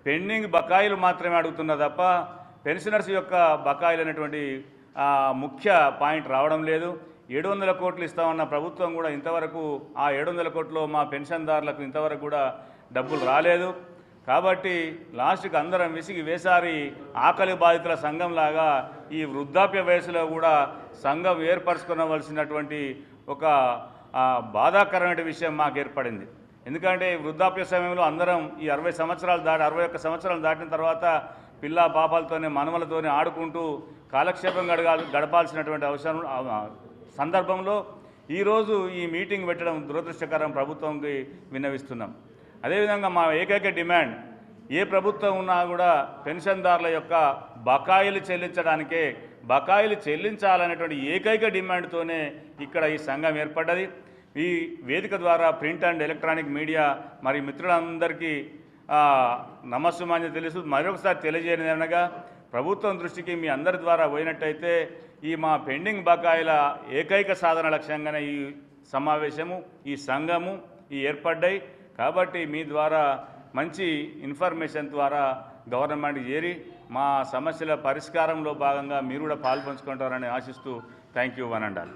Pending బకాయిలు మాత్రమే అడుగుతున్నారు తప్ప పెన్షనర్స్ యొక్క బకాయిలు అనేటువంటి ముఖ్య పాయింట్ రావడం లేదు. 700 కోట్లు ఇస్తామన్న ప్రభుత్వం కూడా ఇంతవరకు ఆ 700 కోట్లు మా పెన్షన్దారులకు ఇంతవరకు కూడా డబ్బులు రాలేదు. కాబట్టి లాస్ట్కి అందరం విసిగి వేసారి ఆకలి బాధితుల సంఘంలాగా ఈ వృద్ధాప్య వయసులో కూడా సంఘం ఏర్పరచుకోవలసినటువంటి ఒక బాధాకరమైన విషయం మాకు ఏర్పడింది. ఎందుకంటే వృద్ధాప్య సమయంలో అందరం ఈ 61 సంవత్సరాలు దాటిన తర్వాత పిల్ల పాపాలతోనే మనమలతోనే ఆడుకుంటూ కాలక్షేపం గడపాల్సినటువంటి అవసరం సందర్భంలో ఈరోజు ఈ మీటింగ్ పెట్టడం దురదృష్టకరం ప్రభుత్వంకి విన్నవిస్తున్నాం. అదేవిధంగా మా ఏకైక డిమాండ్ ఏ ప్రభుత్వం ఉన్నా కూడా పెన్షన్దారుల యొక్క బకాయిలు చెల్లించాలనేటువంటి ఏకైక డిమాండ్తోనే ఇక్కడ ఈ సంఘం ఏర్పడ్డది. ఈ వేదిక ద్వారా ప్రింట్ అండ్ ఎలక్ట్రానిక్ మీడియా మరి మిత్రులందరికీ నమస్సుమాన్యం తెలుసు. మరొకసారి తెలియజేయనగా ప్రభుత్వం దృష్టికి మీ అందరి ద్వారా పోయినట్టయితే ఈ మా పెండింగ్ బకాయిల ఏకైక సాధన లక్ష్యంగానే ఈ సమావేశము ఈ సంఘము ఏర్పడ్డాయి. కాబట్టి మీ ద్వారా మంచి ఇన్ఫర్మేషన్ ద్వారా గవర్నమెంట్ చేరి మా సమస్యల పరిష్కారంలో భాగంగా మీరు కూడా పాల్పంచుకుంటారని ఆశిస్తూ thank you one and all.